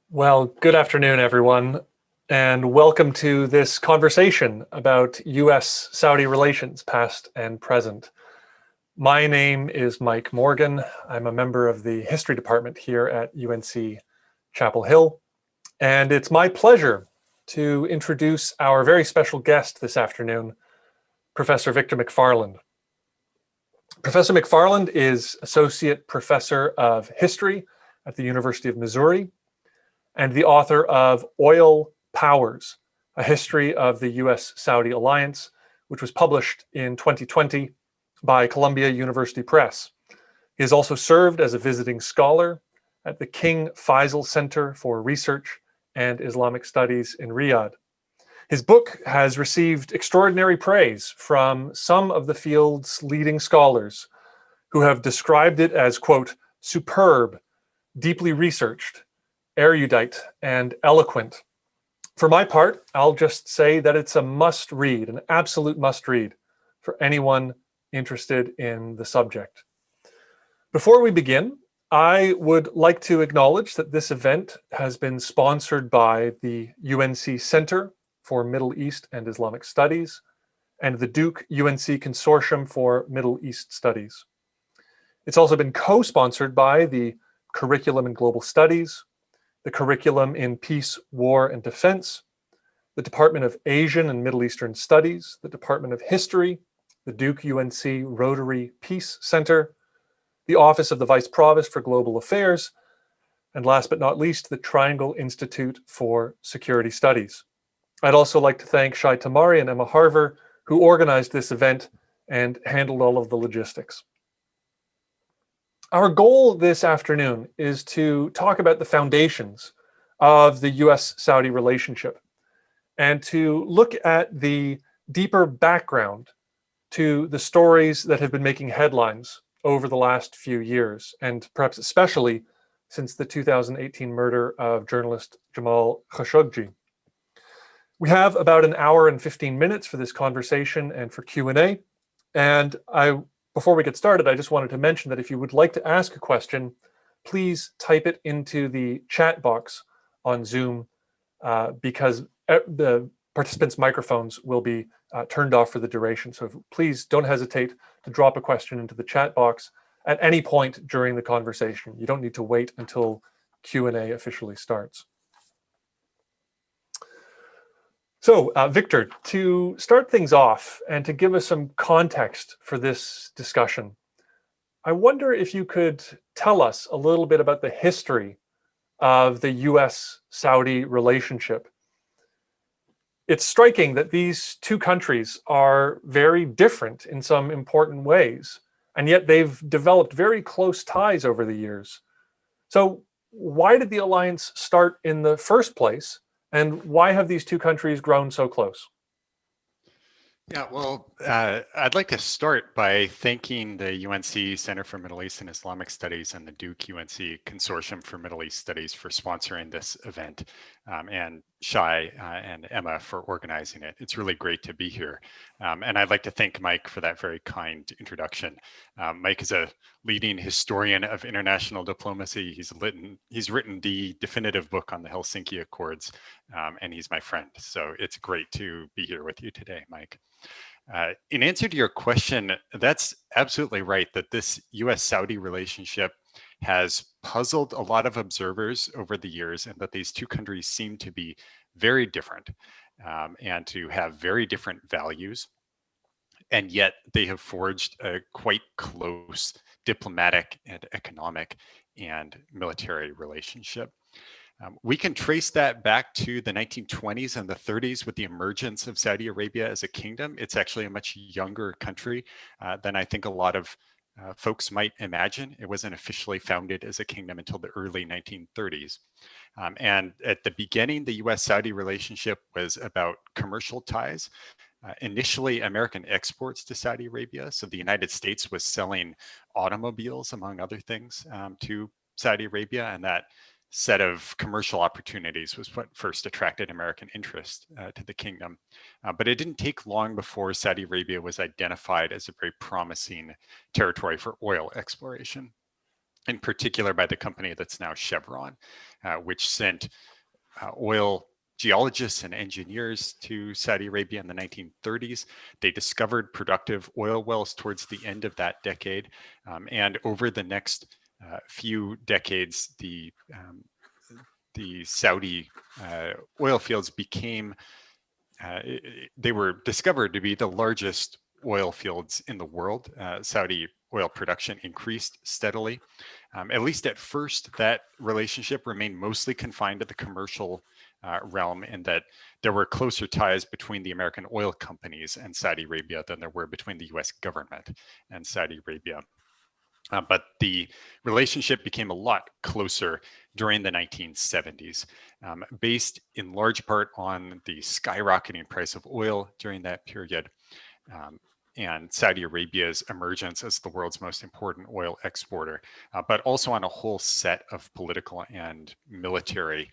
Well, good afternoon, everyone, and welcome to this conversation about U.S. Saudi relations, past and present. My name is Mike Morgan. I'm a member of the history department here at UNC Chapel Hill, and it's my pleasure to introduce our very special guest this afternoon, Professor Victor McFarland. Professor McFarland is Associate Professor of History at the University of Missouri and the author of Oil Powers, A History of the U.S. Saudi Alliance, which was published in 2020 by Columbia University Press. He has also served as a visiting scholar at the King Faisal Center for Research and Islamic Studies in Riyadh. His book has received extraordinary praise from some of the field's leading scholars who have described it as, quote, superb, deeply researched, erudite, and eloquent. For my part, I'll just say that it's a must read, an absolute must read for anyone interested in the subject. Before we begin, I would like to acknowledge that this event has been sponsored by the UNC Center for Middle East and Islamic Studies and the Duke UNC Consortium for Middle East Studies. It's also been co-sponsored by the Curriculum in Global Studies, the Curriculum in Peace, War, and Defense, the Department of Asian and Middle Eastern Studies, the Department of History, the Duke UNC Rotary Peace Center, the Office of the Vice Provost for Global Affairs, and last but not least, the Triangle Institute for Security Studies. I'd also like to thank Shai Tamari and Emma Harver, who organized this event and handled all of the logistics. Our goal this afternoon is to talk about the foundations of the US-Saudi relationship and to look at the deeper background to the stories that have been making headlines over the last few years, and perhaps especially since the 2018 murder of journalist Jamal Khashoggi. We have about an hour and 15 minutes for this conversation and for Q&A, and before we get started, I just wanted to mention that if you would like to ask a question, please type it into the chat box on Zoom because the participants' microphones will be turned off for the duration. So please don't hesitate to drop a question into the chat box at any point during the conversation. You don't need to wait until Q&A officially starts. So, Victor, to start things off and to give us some context for this discussion, I wonder if you could tell us a little bit about the history of the US-Saudi relationship. It's striking that these two countries are very different in some important ways, and yet they've developed very close ties over the years. So why did the alliance start in the first place? And why have these two countries grown so close? Yeah, well, I'd like to start by thanking the UNC Center for Middle East and Islamic Studies and the Duke UNC Consortium for Middle East Studies for sponsoring this event, and Shai and Emma for organizing it. It's really great to be here. And I'd like to thank Mike for that very kind introduction. Mike is a leading historian of international diplomacy. He's written the definitive book on the Helsinki Accords, and he's my friend. So it's great to be here with you today, Mike. In answer to your question, that's absolutely right, that this US-Saudi relationship has puzzled a lot of observers over the years, and that these two countries seem to be very different and to have very different values. And yet they have forged a quite close diplomatic and economic and military relationship. We can trace that back to the 1920s and the 30s with the emergence of Saudi Arabia as a kingdom. It's actually a much younger country than I think a lot of folks might imagine. It wasn't officially founded as a kingdom until the early 1930s. And at the beginning, the US-Saudi relationship was about commercial ties. Initially, American exports to Saudi Arabia. So the United States was selling automobiles, among other things, to Saudi Arabia, and that set of commercial opportunities was what first attracted American interest to the kingdom. But it didn't take long before Saudi Arabia was identified as a very promising territory for oil exploration. in particular by the company that's now Chevron, which sent oil geologists and engineers to Saudi Arabia in the 1930s. They discovered productive oil wells towards the end of that decade. And over the next few decades, the Saudi oil fields became, they were discovered to be the largest oil fields in the world. Saudi oil production increased steadily. At least at first, that relationship remained mostly confined to the commercial realm, in that there were closer ties between the American oil companies and Saudi Arabia than there were between the US government and Saudi Arabia. But the relationship became a lot closer during the 1970s, based in large part on the skyrocketing price of oil during that period, and Saudi Arabia's emergence as the world's most important oil exporter, but also on a whole set of political and military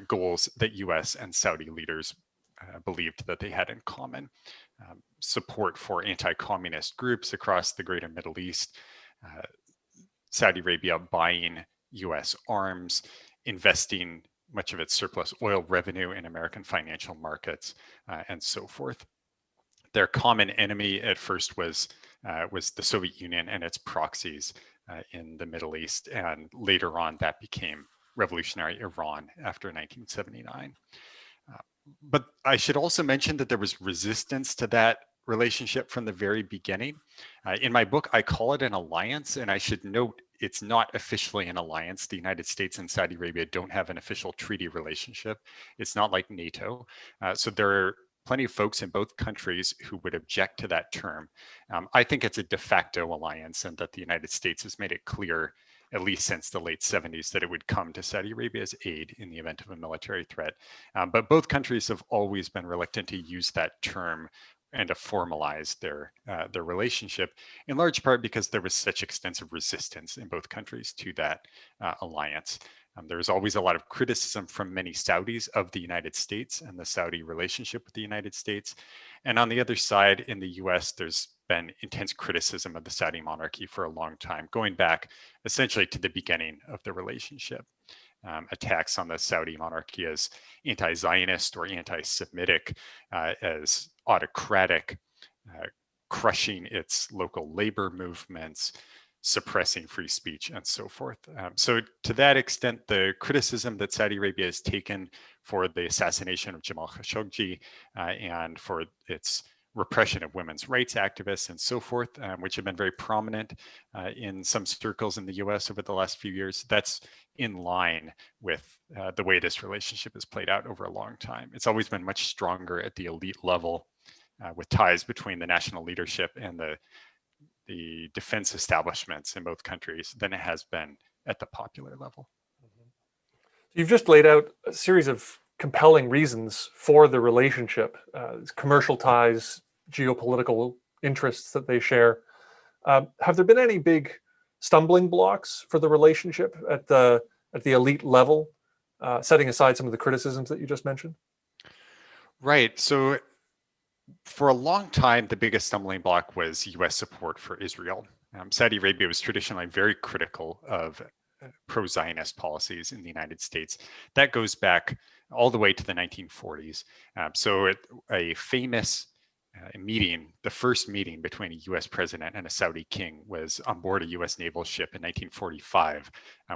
goals that US and Saudi leaders believed that they had in common. Support for anti-communist groups across the greater Middle East, Saudi Arabia buying US arms, investing much of its surplus oil revenue in American financial markets, and so forth. Their common enemy at first was the Soviet Union and its proxies in the Middle East, and later on that became revolutionary Iran after 1979. But I should also mention that there was resistance to that relationship from the very beginning. In my book, I call it an alliance, and I should note it's not officially an alliance. The United States and Saudi Arabia don't have an official treaty relationship. It's not like NATO. So there are plenty of folks in both countries who would object to that term. I think it's a de facto alliance, and that the United States has made it clear, at least since the late 70s, that it would come to Saudi Arabia's aid in the event of a military threat. But both countries have always been reluctant to use that term and to formalize their relationship, in large part because there was such extensive resistance in both countries to that alliance. There was always a lot of criticism from many Saudis of the United States and the Saudi relationship with the United States. And on the other side, in the US, there's been intense criticism of the Saudi monarchy for a long time, going back essentially to the beginning of the relationship. Attacks on the Saudi monarchy as anti-Zionist or anti-Semitic, as autocratic, crushing its local labor movements, suppressing free speech, and so forth. So to that extent, the criticism that Saudi Arabia has taken for the assassination of Jamal Khashoggi and for its repression of women's rights activists and so forth, which have been very prominent in some circles in the US over the last few years, that's in line with the way this relationship has played out over a long time. It's always been much stronger at the elite level, with ties between the national leadership and the defense establishments in both countries than it has been at the popular level. You've just laid out a series of compelling reasons for the relationship, commercial ties, geopolitical interests that they share. Have there been any big stumbling blocks for the relationship at the elite level, setting aside some of the criticisms that you just mentioned? Right. So for a long time, the biggest stumbling block was US support for Israel. Saudi Arabia was traditionally very critical of pro-Zionist policies in the United States. That goes back all the way to the 1940s. So a famous meeting, the first meeting between a US president and a Saudi king, was on board a US naval ship in 1945.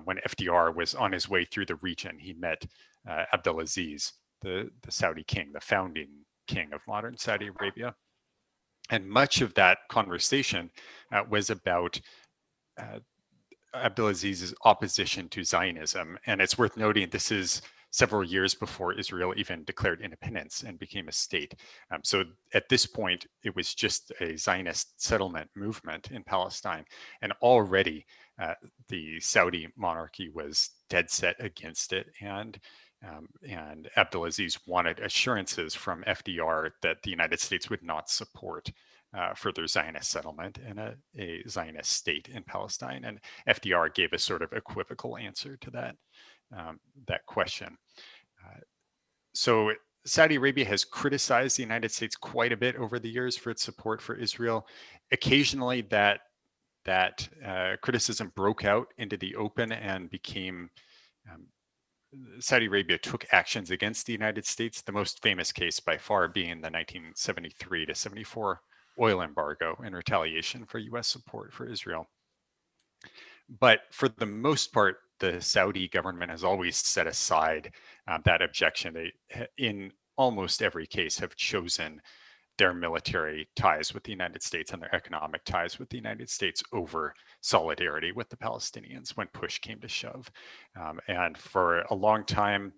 When FDR was on his way through the region, he met Abdulaziz, the Saudi king, the founding king of modern Saudi Arabia. And much of that conversation was about Abdulaziz's opposition to Zionism. And it's worth noting this is several years before Israel even declared independence and became a state. So at this point, it was just a Zionist settlement movement in Palestine. And already the Saudi monarchy was dead set against it. And Abdulaziz wanted assurances from FDR that the United States would not support further Zionist settlement and a Zionist state in Palestine. And FDR gave a sort of equivocal answer to that question. So Saudi Arabia has criticized the United States quite a bit over the years for its support for Israel. Occasionally that that criticism broke out into the open and became Saudi Arabia took actions against the United States, the most famous case by far being the 1973 to 74 oil embargo in retaliation for US support for Israel. But for the most part, the Saudi government has always set aside that objection. They, in almost every case, have chosen their military ties with the United States and their economic ties with the United States over solidarity with the Palestinians when push came to shove. And for a long time,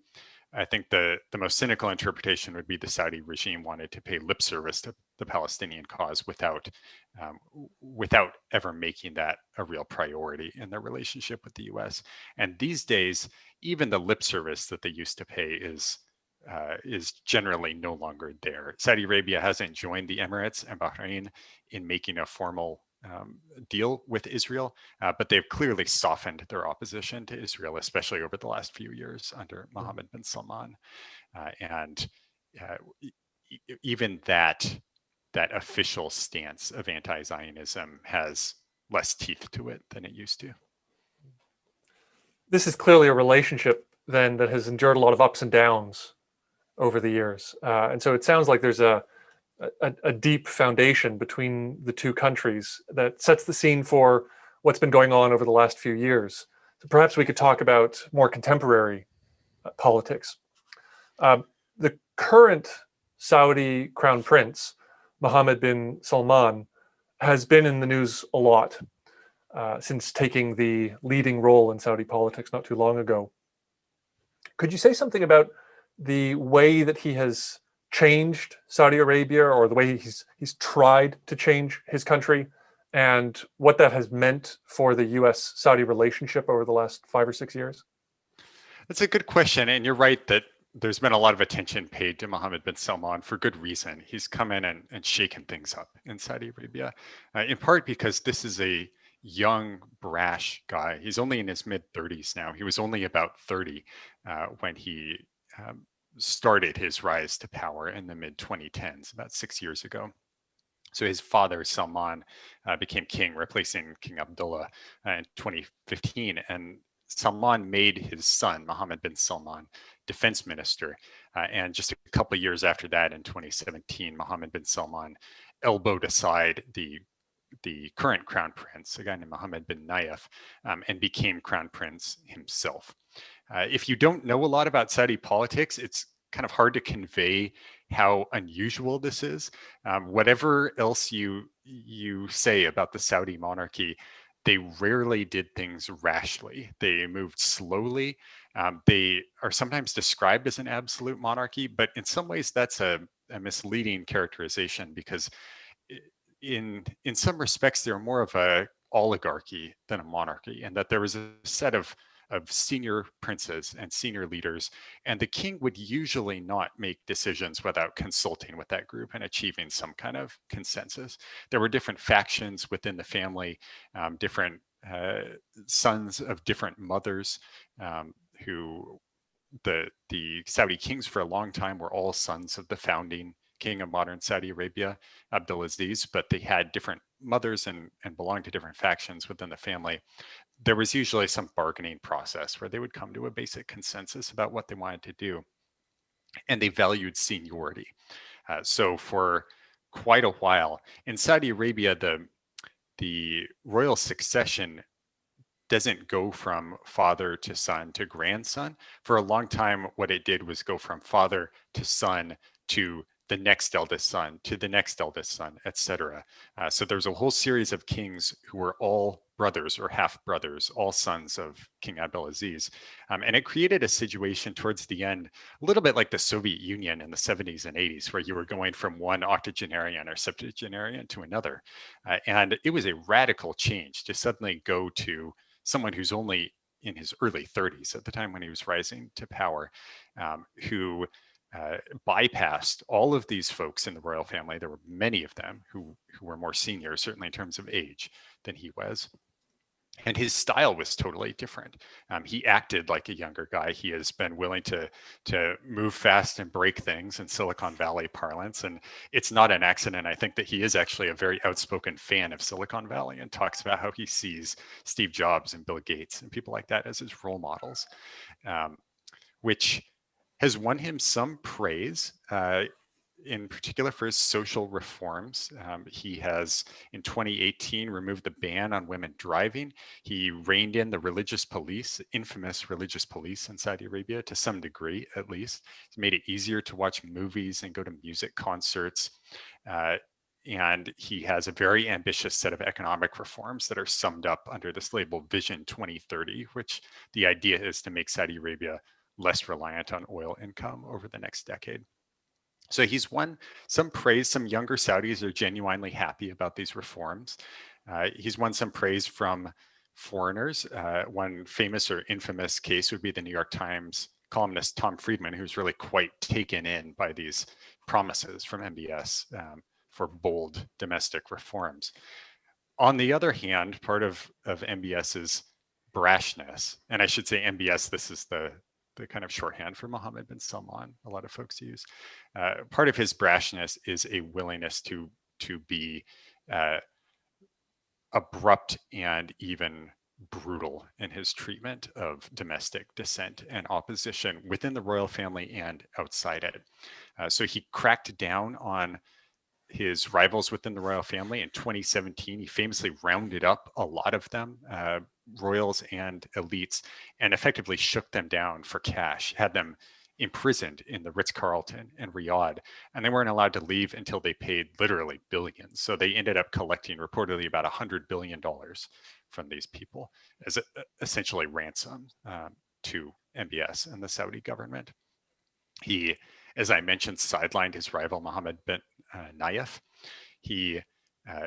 I think the most cynical interpretation would be the Saudi regime wanted to pay lip service to the Palestinian cause without ever making that a real priority in their relationship with the US. And these days, even the lip service that they used to pay is generally no longer there. Saudi Arabia hasn't joined the Emirates and Bahrain in making a formal deal with Israel, but they've clearly softened their opposition to Israel, especially over the last few years under Mohammed bin Salman. And even that official stance of anti-Zionism has less teeth to it than it used to. This is clearly a relationship then that has endured a lot of ups and downs over the years. And so it sounds like there's a deep foundation between the two countries that sets the scene for what's been going on over the last few years. So perhaps we could talk about more contemporary politics. The current Saudi crown prince, Mohammed bin Salman, has been in the news a lot since taking the leading role in Saudi politics not too long ago. Could you say something about the way that he has changed Saudi Arabia, or the way he's tried to change his country, and what that has meant for the U.S. Saudi relationship over the last 5 or 6 years? That's a good question, and you're right that there's been a lot of attention paid to Mohammed bin Salman for good reason. He's come in and shaken things up in Saudi Arabia, in part because this is a young, brash guy. He's only in his mid-30s now. He was only about 30 when he started his rise to power in the mid-2010s, about 6 years ago. So his father, Salman, became king, replacing King Abdullah in 2015. And Salman made his son, Mohammed bin Salman, defense minister. And just a couple of years after that, in 2017, Mohammed bin Salman elbowed aside the current crown prince, a guy named Mohammed bin Nayef, and became crown prince himself. If you don't know a lot about Saudi politics, it's kind of hard to convey how unusual this is. Whatever else you say about the Saudi monarchy, they rarely did things rashly. They moved slowly. They are sometimes described as an absolute monarchy, but in some ways that's a misleading characterization, because in some respects they're more of a oligarchy than a monarchy, and that there was a set of senior princes and senior leaders, and the king would usually not make decisions without consulting with that group and achieving some kind of consensus. There were different factions within the family, different sons of different mothers, who the Saudi kings for a long time were all sons of the founding king of modern Saudi Arabia, Abdulaziz, but they had different mothers and belonged to different factions within the family. There was usually some bargaining process where they would come to a basic consensus about what they wanted to do. And they valued seniority. So for quite a while in Saudi Arabia, the royal succession doesn't go from father to son to grandson. For a long time, what it did was go from father to son to the next eldest son to the next eldest son, etc. So there's a whole series of kings who were all brothers or half brothers, all sons of King Abdulaziz. And it created a situation towards the end, a little bit like the Soviet Union in the 70s and 80s, where you were going from one octogenarian or septuagenarian to another. And it was a radical change to suddenly go to someone who's only in his early 30s at the time when he was rising to power, who bypassed all of these folks in the royal family. There were many of them who were more senior, certainly in terms of age, than he was. And his style was totally different. He acted like a younger guy. He has been willing to move fast and break things in Silicon Valley parlance. And it's not an accident, I think, that he is actually a very outspoken fan of Silicon Valley and talks about how he sees Steve Jobs and Bill Gates and people like that as his role models, which has won him some praise. In particular for his social reforms. He has, in 2018, removed the ban on women driving. He reined in the religious police, infamous religious police in Saudi Arabia, to some degree at least. He's made it easier to watch movies and go to music concerts. And he has a very ambitious set of economic reforms that are summed up under this label Vision 2030, which the idea is to make Saudi Arabia less reliant on oil income over the next decade. So he's won some praise. Some younger Saudis are genuinely happy about these reforms. He's won some praise from foreigners. One famous or infamous case would be the New York Times columnist Tom Friedman, who's really quite taken in by these promises from MBS for bold domestic reforms. On the other hand, part of MBS's brashness, and I should say MBS, this is the kind of shorthand for Mohammed bin Salman, a lot of folks use. Part of his brashness is a willingness to be abrupt and even brutal in his treatment of domestic dissent and opposition within the royal family and outside it. So he cracked down on his rivals within the royal family in 2017. He famously rounded up a lot of them, royals and elites, and effectively shook them down for cash, had them imprisoned in the Ritz-Carlton in Riyadh, and they weren't allowed to leave until they paid literally billions. So they ended up collecting reportedly about $100 billion from these people as essentially ransom to MBS and the Saudi government. He, as I mentioned, sidelined his rival Mohammed bin Nayef. He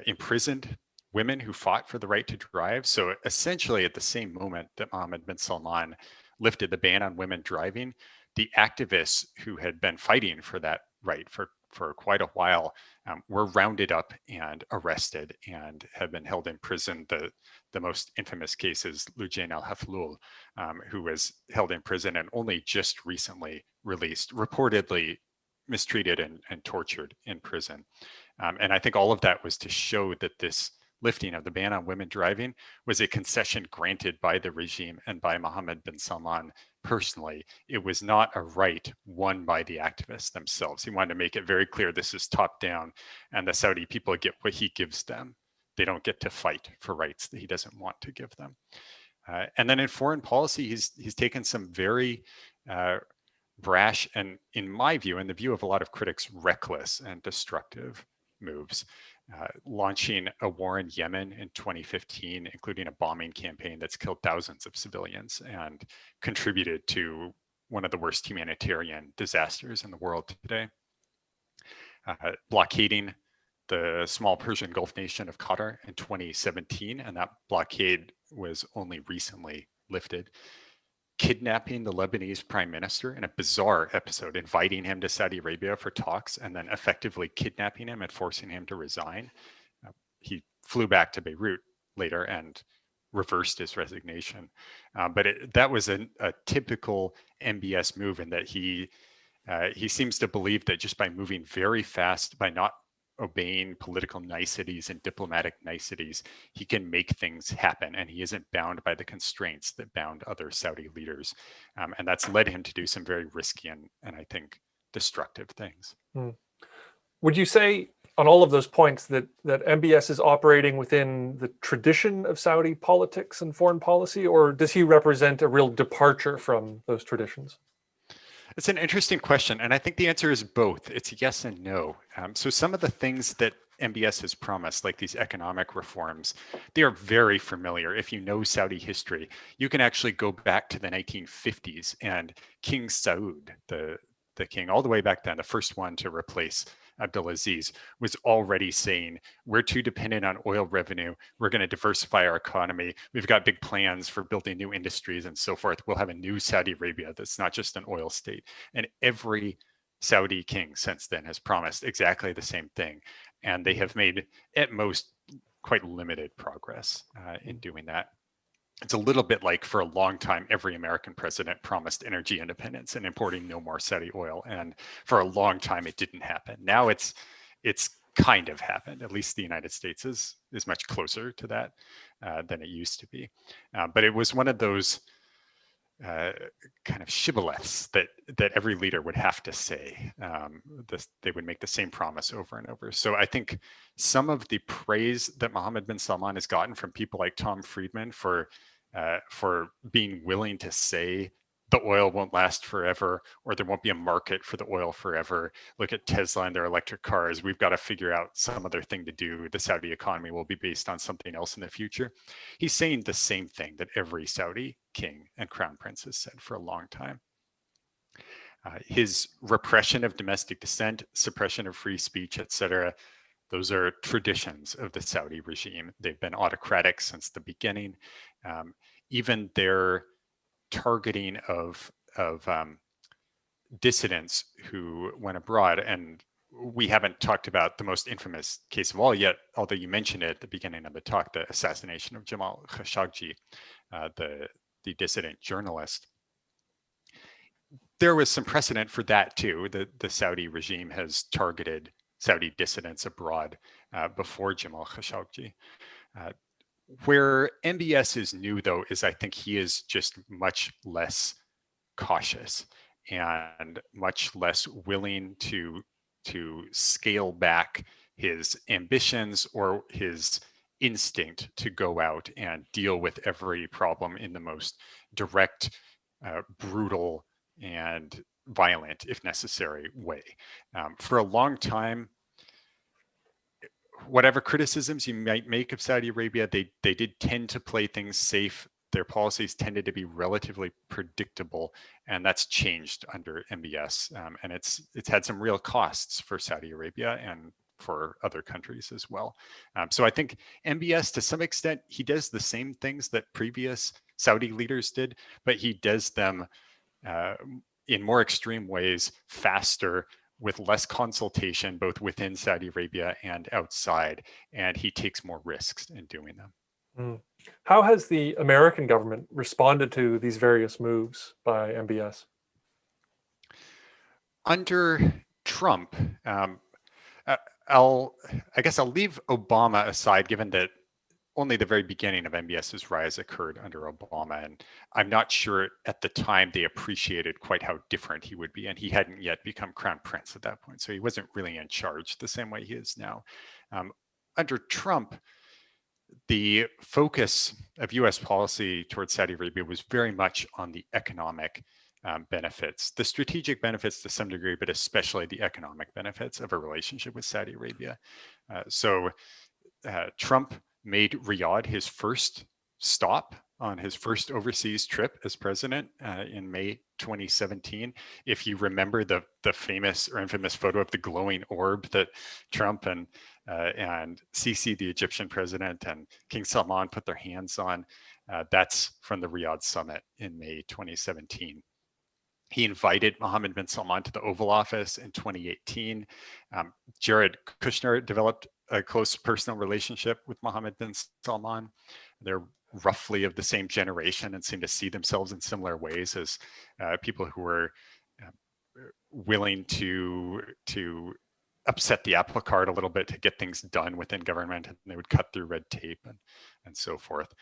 imprisoned women who fought for the right to drive. So essentially, at the same moment that Mohammed bin Salman lifted the ban on women driving, the activists who had been fighting for that right for quite a while were rounded up and arrested and have been held in prison. The most infamous case is Loujain al-Hafloul, who was held in prison and only just recently released, reportedly mistreated and tortured in prison. And I think all of that was to show that this lifting of the ban on women driving was a concession granted by the regime and by Mohammed bin Salman personally. It was not a right won by the activists themselves. He wanted to make it very clear this is top down and the Saudi people get what he gives them. They don't get to fight for rights that he doesn't want to give them. And then in foreign policy, he's taken some very brash and, in my view, in the view of a lot of critics, reckless and destructive moves. Launching a war in Yemen in 2015, including a bombing campaign that's killed thousands of civilians and contributed to one of the worst humanitarian disasters in the world today. Blockading the small Persian Gulf nation of Qatar in 2017, and that blockade was only recently lifted. Kidnapping the Lebanese prime minister in a bizarre episode, inviting him to Saudi Arabia for talks and then effectively kidnapping him and forcing him to resign. He flew back to Beirut later and reversed his resignation. But that was a typical MBS move in that he seems to believe that just by moving very fast, by not obeying political niceties and diplomatic niceties, he can make things happen, and he isn't bound by the constraints that bound other Saudi leaders. And that's led him to do some very risky and I think destructive things. Would you say on all of those points that MBS is operating within the tradition of Saudi politics and foreign policy, or does he represent a real departure from those traditions? It's an interesting question, and I think the answer is both. It's yes and no. So some of the things that MBS has promised, like these economic reforms, they are very familiar. If you know Saudi history, you can actually go back to the 1950s and King Saud, the king all the way back then, the first one to replace Abdulaziz, was already saying, we're too dependent on oil revenue. We're going to diversify our economy. We've got big plans for building new industries and so forth. We'll have a new Saudi Arabia that's not just an oil state. And every Saudi king since then has promised exactly the same thing. And they have made, at most, quite limited progress in doing that. it's a little bit like for a long time, every American president promised energy independence and importing no more Saudi oil. And for a long time, it didn't happen. Now it's kind of happened. At least the United States is much closer to that than it used to be. But it was one of those kind of shibboleths that every leader would have to say. They would make the same promise over and over. So I think some of the praise that Mohammed bin Salman has gotten from people like Tom Friedman for being willing to say the oil won't last forever, or there won't be a market for the oil forever. Look at Tesla and their electric cars. We've got to figure out some other thing to do. The Saudi economy will be based on something else in the future. He's saying the same thing that every Saudi king and crown prince has said for a long time. His repression of domestic dissent, suppression of free speech, etc., those are traditions of the Saudi regime. They've been autocratic since the beginning. Even their targeting of dissidents who went abroad, and we haven't talked about the most infamous case of all yet, although you mentioned it at the beginning of the talk, the assassination of Jamal Khashoggi, the dissident journalist. There was some precedent for that too. The Saudi regime has targeted Saudi dissidents abroad before Jamal Khashoggi. Where MBS is new, though, is I think he is just much less cautious and much less willing to scale back his ambitions or his instinct to go out and deal with every problem in the most direct, brutal, and violent, if necessary, way. For a long time, whatever criticisms you might make of Saudi Arabia, they did tend to play things safe. Their policies tended to be relatively predictable, and that's changed under MBS. And it's had some real costs for Saudi Arabia and for other countries as well. So I think MBS, to some extent, he does the same things that previous Saudi leaders did, but he does them in more extreme ways, faster, with less consultation, both within Saudi Arabia and outside, and he takes more risks in doing them. How has the American government responded to these various moves by MBS? Under Trump, I guess I'll leave Obama aside, given that only the very beginning of MBS's rise occurred under Obama, and I'm not sure at the time they appreciated quite how different he would be, and he hadn't yet become crown prince at that point, so he wasn't really in charge the same way he is now. Under Trump, the focus of US policy towards Saudi Arabia was very much on the economic benefits, the strategic benefits to some degree, but especially the economic benefits of a relationship with Saudi Arabia. So Trump made Riyadh his first stop on his first overseas trip as president in May 2017. If you remember the famous or infamous photo of the glowing orb that Trump and Sisi, the Egyptian president, and King Salman put their hands on, that's from the Riyadh summit in May 2017. He invited Mohammed bin Salman to the Oval Office in 2018. Jared Kushner developed a close personal relationship with Mohammed bin Salman. They're roughly of the same generation and seem to see themselves in similar ways as people who were willing to upset the apple cart a little bit to get things done within government, and they would cut through red tape and so forth.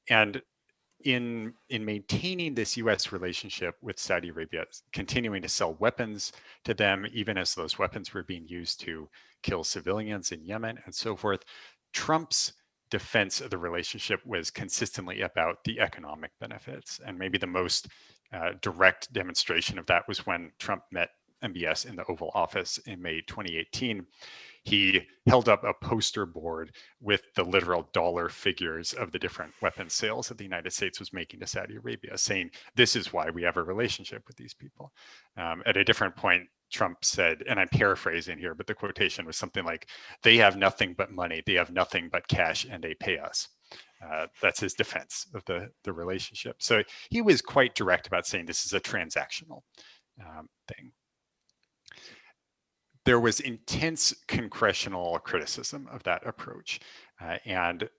And in maintaining this US relationship with Saudi Arabia, continuing to sell weapons to them, even as those weapons were being used to kill civilians in Yemen and so forth, Trump's defense of the relationship was consistently about the economic benefits. And maybe the most direct demonstration of that was when Trump met MBS in the Oval Office in May 2018. He held up a poster board with the literal dollar figures of the different weapons sales that the United States was making to Saudi Arabia, saying, this is why we have a relationship with these people. At a different point, Trump said, and I'm paraphrasing here, but the quotation was something like, they have nothing but money, they have nothing but cash, and they pay us. That's his defense of the relationship. So he was quite direct about saying this is a transactional thing. There was intense congressional criticism of that approach, and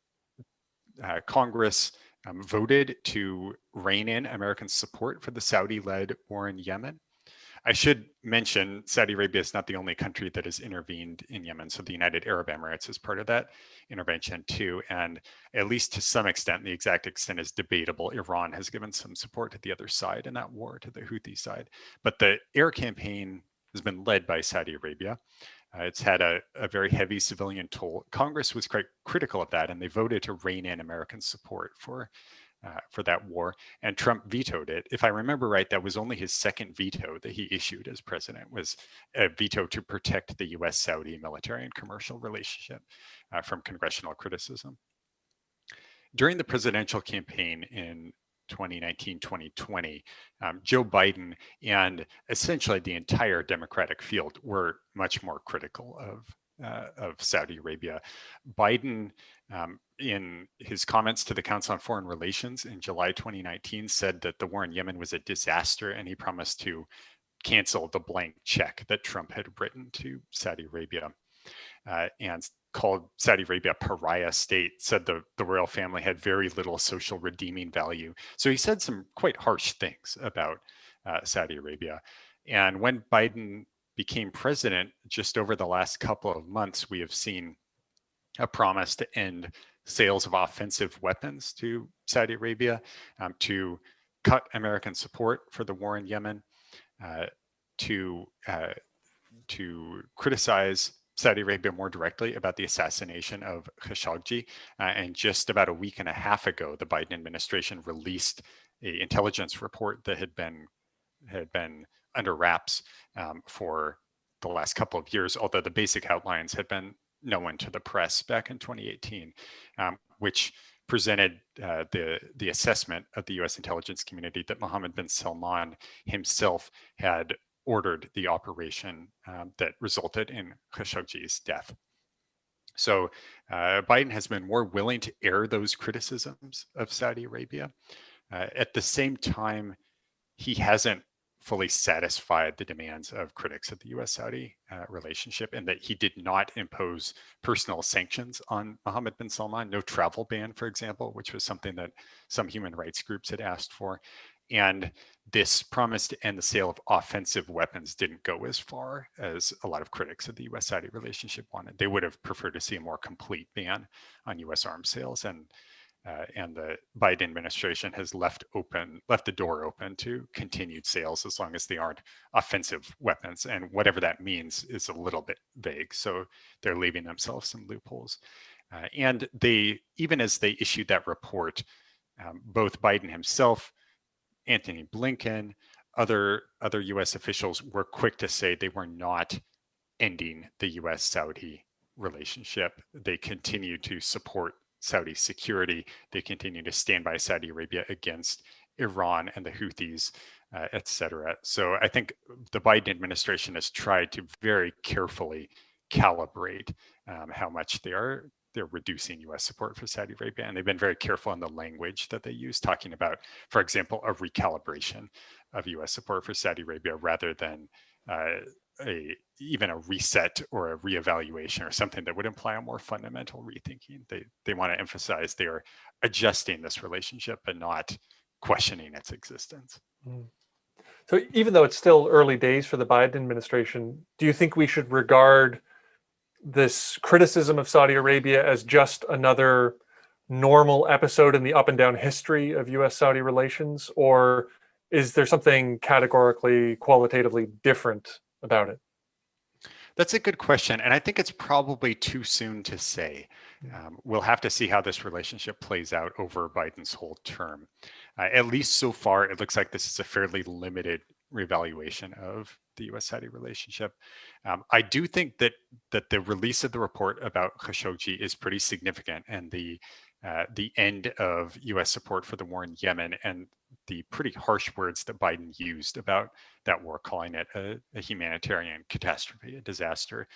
Congress voted to rein in American support for the Saudi-led war in Yemen. I should mention Saudi Arabia is not the only country that has intervened in Yemen. So the United Arab Emirates is part of that intervention too. And at least to some extent, the exact extent is debatable. Iran has given some support to the other side in that war, to the Houthi side. But the air campaign has been led by Saudi Arabia. It's had a very heavy civilian toll. Congress was quite critical of that, and they voted to rein in American support for that war, and Trump vetoed it. If I remember right, that was only his second veto that he issued as president, was a veto to protect the U.S. Saudi military and commercial relationship from congressional criticism. During the presidential campaign in 2019-2020, Joe Biden and essentially the entire Democratic field were much more critical of Saudi Arabia. Biden, in his comments to the Council on Foreign Relations in July 2019, said that the war in Yemen was a disaster, and he promised to cancel the blank check that Trump had written to Saudi Arabia, and called Saudi Arabia a pariah state, said the royal family had very little social redeeming value. So he said some quite harsh things about Saudi Arabia. And when Biden became president, just over the last couple of months, we have seen a promise to end sales of offensive weapons to Saudi Arabia, to cut American support for the war in Yemen, to criticize Saudi Arabia more directly about the assassination of Khashoggi. And just about a week and a half ago, the Biden administration released an intelligence report that had been under wraps for the last couple of years, although the basic outlines had been known to the press back in 2018, which presented the assessment of the U.S. intelligence community that Mohammed bin Salman himself had ordered the operation that resulted in Khashoggi's death. So Biden has been more willing to air those criticisms of Saudi Arabia. At the same time, he hasn't fully satisfied the demands of critics of the U.S.-Saudi relationship, and that he did not impose personal sanctions on Mohammed bin Salman, no travel ban, for example, which was something that some human rights groups had asked for. And this promise to end the sale of offensive weapons didn't go as far as a lot of critics of the U.S.-Saudi relationship wanted. They would have preferred to see a more complete ban on U.S. arms sales, and the Biden administration has left the door open to continued sales as long as they aren't offensive weapons. And whatever that means is a little bit vague. So they're leaving themselves some loopholes. And even as they issued that report, both Biden himself, Antony Blinken, other U.S. officials were quick to say they were not ending the U.S.-Saudi relationship. They continue to support Saudi security. They continue to stand by Saudi Arabia against Iran and the Houthis, et cetera. So I think the Biden administration has tried to very carefully calibrate how much they're reducing U.S. support for Saudi Arabia, and they've been very careful in the language that they use, talking about, for example, a recalibration of U.S. support for Saudi Arabia rather than even a reset or a reevaluation or something that would imply a more fundamental rethinking. They want to emphasize they are adjusting this relationship but not questioning its existence. So even though it's still early days for the Biden administration, do you think we should regard this criticism of Saudi Arabia as just another normal episode in the up and down history of U.S.-Saudi relations, or is there something categorically, qualitatively different about it? That's a good question. And I think it's probably too soon to say. We'll have to see how this relationship plays out over Biden's whole term. At least so far, it looks like this is a fairly limited reevaluation of the U.S.-Saudi relationship. I do think that the release of the report about Khashoggi is pretty significant, and the end of U.S. support for the war in Yemen and the pretty harsh words that Biden used about that war, calling it a humanitarian catastrophe, a disaster.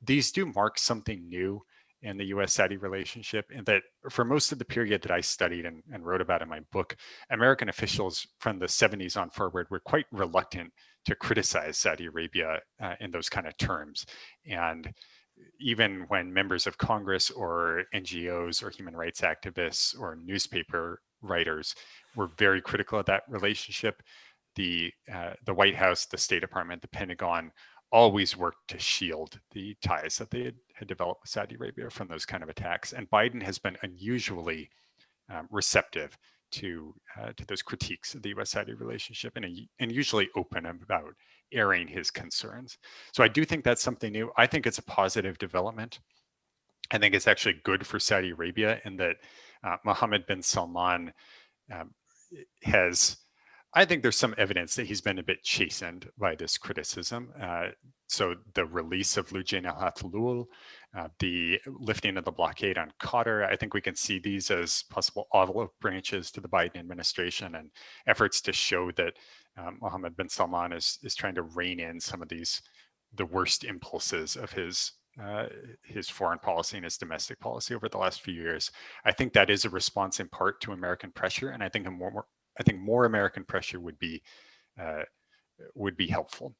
These do mark something new in the U.S.-Saudi relationship, and that for most of the period that I studied and wrote about in my book, American officials from the 70s on forward were quite reluctant to criticize Saudi Arabia in those kind of terms. And even when members of Congress or NGOs or human rights activists or newspaper writers were very critical of that relationship. The White House, the State Department, the Pentagon always worked to shield the ties that they had developed with Saudi Arabia from those kind of attacks. And Biden has been unusually receptive to those critiques of the U.S.-Saudi relationship, and usually open about airing his concerns. So I do think that's something new. I think it's a positive development. I think it's actually good for Saudi Arabia in that Mohammed bin Salman has, I think there's some evidence that he's been a bit chastened by this criticism. So the release of Lujain al-Hathloul, the lifting of the blockade on Qatar, I think we can see these as possible olive branches to the Biden administration and efforts to show that Mohammed bin Salman is trying to rein in some of the worst impulses of his foreign policy and his domestic policy over the last few years. I think that is a response in part to American pressure, and I think more American pressure would be helpful.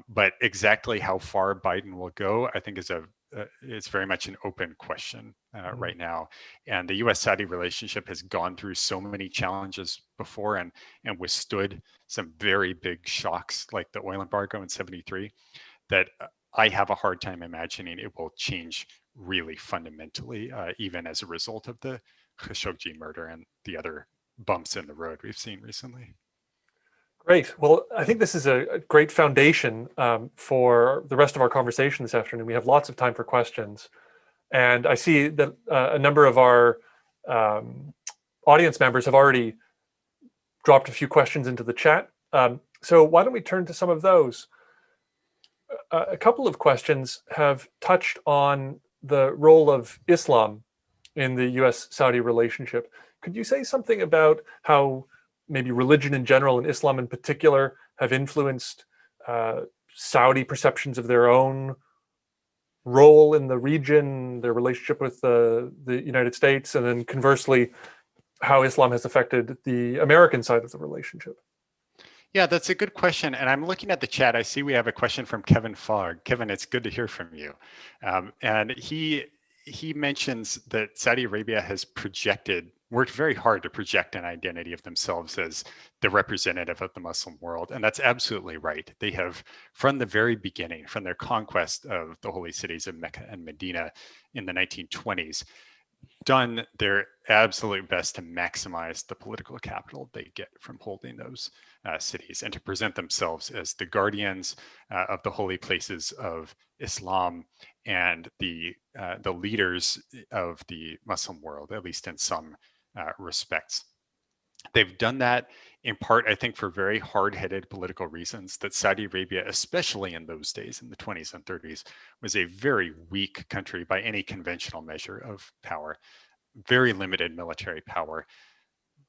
But exactly how far Biden will go, I think it's very much an open question right now. And the U.S.-Saudi relationship has gone through so many challenges before and withstood some very big shocks like the oil embargo in '73 that I have a hard time imagining it will change really fundamentally, even as a result of the Khashoggi murder and the other bumps in the road we've seen recently. Great. Well, I think this is a great foundation for the rest of our conversation this afternoon. We have lots of time for questions. And I see that a number of our audience members have already dropped a few questions into the chat. So why don't we turn to some of those? A couple of questions have touched on the role of Islam in the U.S.-Saudi relationship. Could you say something about how maybe religion in general and Islam in particular have influenced Saudi perceptions of their own role in the region, their relationship with the United States, and then conversely, how Islam has affected the American side of the relationship? Yeah, that's a good question. And I'm looking at the chat. I see we have a question from Kevin Fogg. Kevin, it's good to hear from you. And he mentions that Saudi Arabia has worked very hard to project an identity of themselves as the representative of the Muslim world. And that's absolutely right. They have, from the very beginning, from their conquest of the holy cities of Mecca and Medina in the 1920s, done their absolute best to maximize the political capital they get from holding those cities and to present themselves as the guardians of the holy places of Islam and the leaders of the Muslim world, at least in some respects. They've done that in part, I think, for very hard-headed political reasons, that Saudi Arabia, especially in those days, in the 20s and 30s, was a very weak country by any conventional measure of power, very limited military power,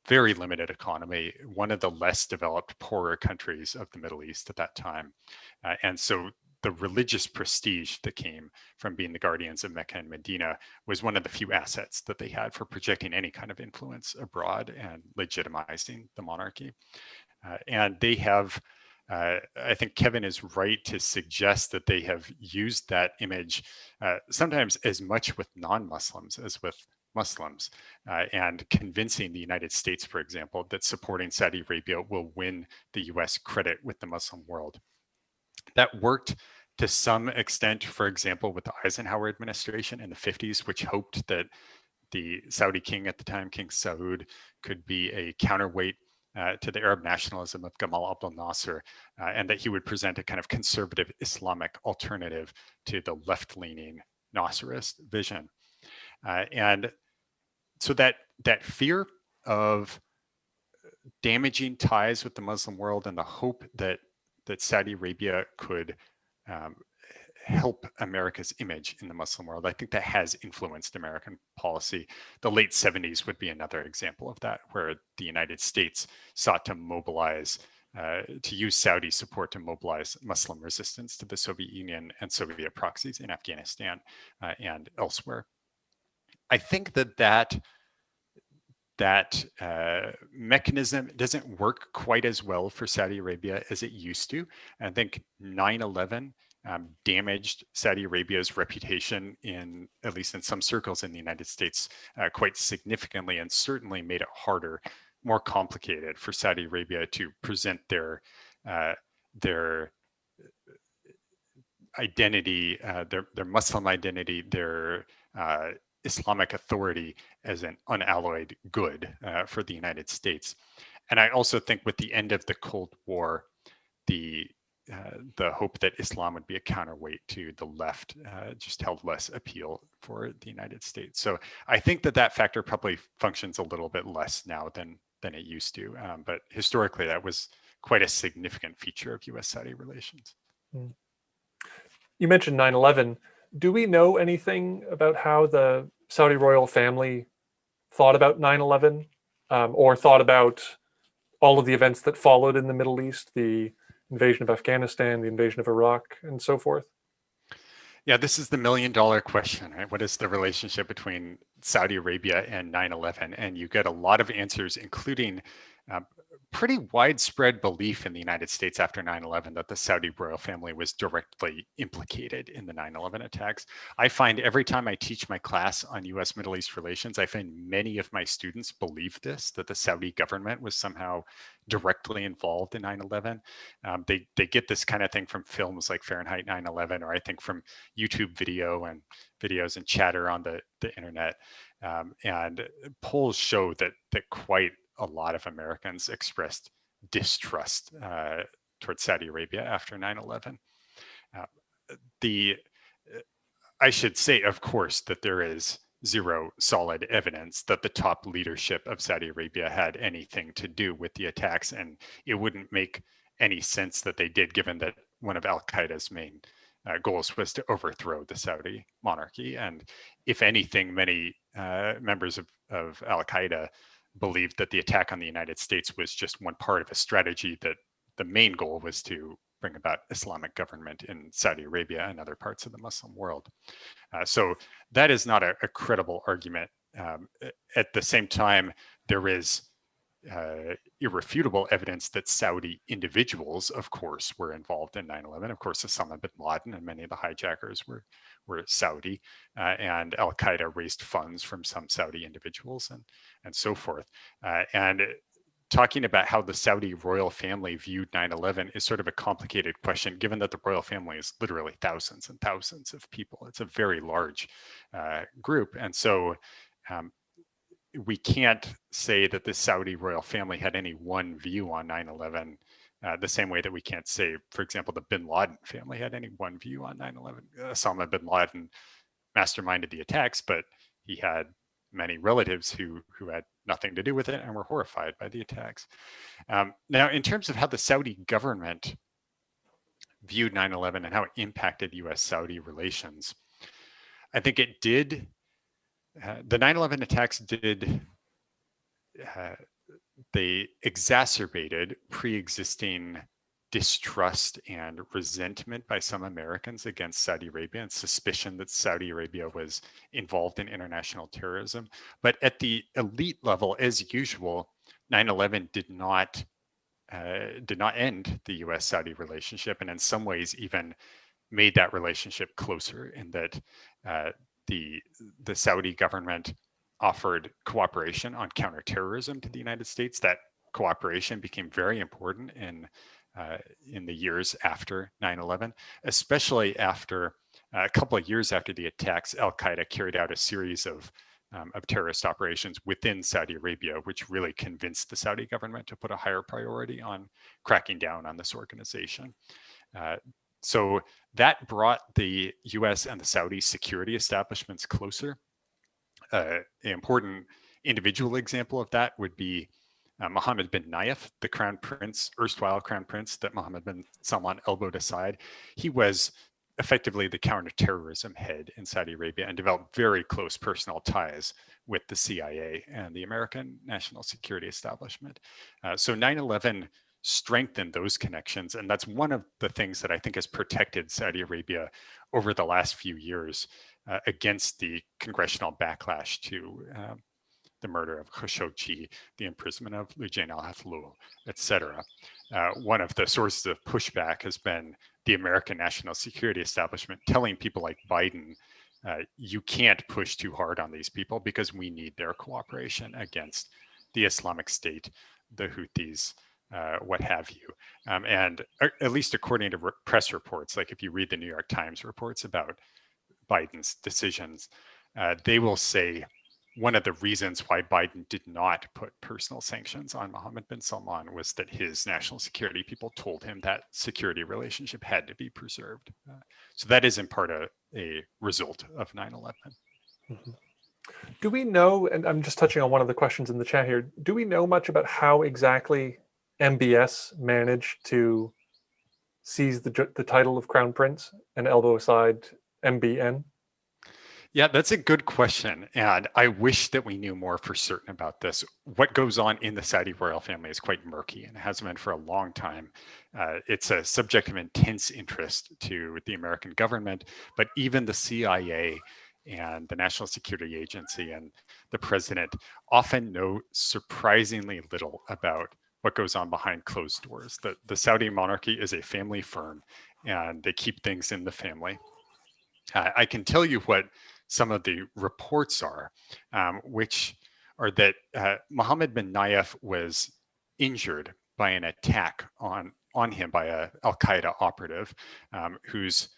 very limited economy, one of the less developed, poorer countries of the Middle East at that time. And so the religious prestige that came from being the guardians of Mecca and Medina was one of the few assets that they had for projecting any kind of influence abroad and legitimizing the monarchy. And they have, I think Kevin is right to suggest that they have used that image sometimes as much with non-Muslims as with Muslims, and convincing the United States, for example, that supporting Saudi Arabia will win the US credit with the Muslim world. That worked to some extent, for example, with the Eisenhower administration in the 50s, which hoped that the Saudi king at the time, King Saud, could be a counterweight to the Arab nationalism of Gamal Abdel Nasser, and that he would present a kind of conservative Islamic alternative to the left-leaning Nasserist vision. And so that fear of damaging ties with the Muslim world and the hope that Saudi Arabia could help America's image in the Muslim world, I think that has influenced American policy. The late 70s would be another example of that, where the United States sought to mobilize, to use Saudi support to mobilize Muslim resistance to the Soviet Union and Soviet proxies in Afghanistan and elsewhere. I think that mechanism doesn't work quite as well for Saudi Arabia as it used to. I think 9/11 damaged Saudi Arabia's reputation in, at least in some circles in the United States, quite significantly, and certainly made it harder, more complicated for Saudi Arabia to present their identity, their Muslim identity, their Islamic authority as an unalloyed good for the United States. And I also think with the end of the Cold War, the hope that Islam would be a counterweight to the left just held less appeal for the United States. So I think that factor probably functions a little bit less now than it used to. But historically, that was quite a significant feature of U.S.-Saudi relations. You mentioned 9/11. Do we know anything about how the Saudi royal family thought about 9/11, or thought about all of the events that followed in the Middle East, the invasion of Afghanistan, the invasion of Iraq, and so forth? Yeah, this is the million-dollar question, right? What is the relationship between Saudi Arabia and 9/11? And you get a lot of answers, including pretty widespread belief in the United States after 9/11 that the Saudi royal family was directly implicated in the 9/11 attacks. I find every time I teach my class on U.S. Middle East relations, I find many of my students believe this, that the Saudi government was somehow directly involved in 9/11. They get this kind of thing from films like Fahrenheit 9/11, or I think from YouTube videos and chatter on the internet. And polls show that quite a lot of Americans expressed distrust towards Saudi Arabia after 9/11. I should say, of course, that there is zero solid evidence that the top leadership of Saudi Arabia had anything to do with the attacks, and it wouldn't make any sense that they did, given that one of Al-Qaeda's main goals was to overthrow the Saudi monarchy. And if anything, many members of Al-Qaeda believed that the attack on the United States was just one part of a strategy, that the main goal was to bring about Islamic government in Saudi Arabia and other parts of the Muslim world. So that is not a credible argument. At the same time, there is irrefutable evidence that Saudi individuals, of course, were involved in 9/11. Of course, Osama bin Laden and many of the hijackers were Saudi, and Al-Qaeda raised funds from some Saudi individuals and so forth. And talking about how the Saudi royal family viewed 9/11 is sort of a complicated question, given that the royal family is literally thousands and thousands of people. It's a very large group. And so we can't say that the Saudi royal family had any one view on 9/11 the same way that we can't say, for example, the bin Laden family had any one view on 9/11. Osama bin Laden masterminded the attacks, but he had many relatives who had nothing to do with it and were horrified by the attacks. Now, in terms of how the Saudi government viewed 9/11 and how it impacted U.S.-Saudi relations, I think it did. The 9/11 attacks they exacerbated pre-existing distrust and resentment by some Americans against Saudi Arabia, and suspicion that Saudi Arabia was involved in international terrorism. But at the elite level, as usual, 9/11 did not end the U.S.-Saudi relationship, and in some ways even made that relationship closer, in that the Saudi government offered cooperation on counterterrorism to the United States. That cooperation became very important in the years after 9/11, especially after a couple of years after the attacks. Al-Qaeda carried out a series of terrorist operations within Saudi Arabia, which really convinced the Saudi government to put a higher priority on cracking down on this organization. So that brought the US and the Saudi security establishments closer. An important individual example of that would be Mohammed bin Nayef, the crown prince, erstwhile crown prince that Mohammed bin Salman elbowed aside. He was effectively the counterterrorism head in Saudi Arabia and developed very close personal ties with the CIA and the American national security establishment. So 9/11 strengthened those connections, and that's one of the things that I think has protected Saudi Arabia over the last few years against the congressional backlash to the murder of Khashoggi, the imprisonment of Loujain al-Hathloul, etc. One of the sources of pushback has been the American national security establishment telling people like Biden, you can't push too hard on these people because we need their cooperation against the Islamic State, the Houthis, what have you. And at least according to press reports, like if you read the New York Times reports about Biden's decisions, they will say one of the reasons why Biden did not put personal sanctions on Mohammed bin Salman was that his national security people told him that security relationship had to be preserved. So that is in part a result of 9/11. Mm-hmm. Do we know, and I'm just touching on one of the questions in the chat here, do we know much about how exactly MBS managed to seize the title of Crown Prince and elbow aside MBN? Yeah, that's a good question. And I wish that we knew more for certain about this. What goes on in the Saudi royal family is quite murky and has been for a long time. It's a subject of intense interest to the American government, but even the CIA and the National Security Agency and the president often know surprisingly little about what goes on behind closed doors. The Saudi monarchy is a family firm and they keep things in the family. I can tell you what some of the reports are, which are that Mohammed bin Nayef was injured by an attack on him by a Al-Qaeda operative whose